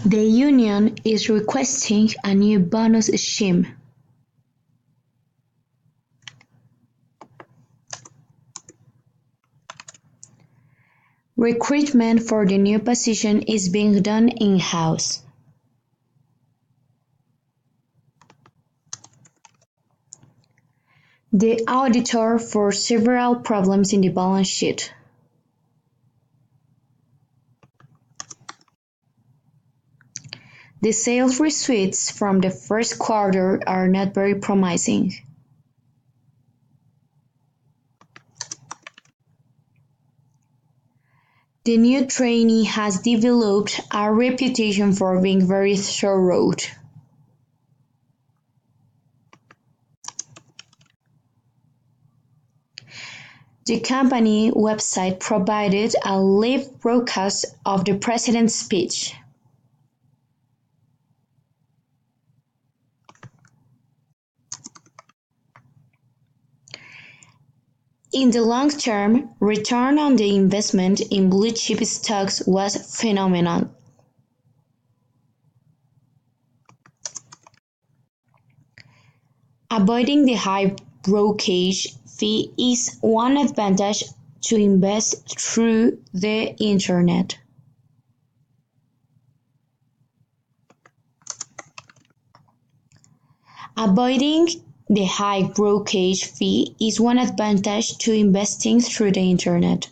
The union is requesting a new bonus scheme. Recruitment for the new position is being done in-house. The auditor for several problems in the balance sheet. The sales receipts from the first quarter are not very promising. The new trainee has developed a reputation for being very thorough. The company website provided a live broadcast of the president's speech. In the long term, return on the investment in blue-chip stocks was phenomenal. Avoiding the high brokerage fee is one advantage to invest through the internet. Avoiding the high brokerage fee is one advantage to investing through the internet.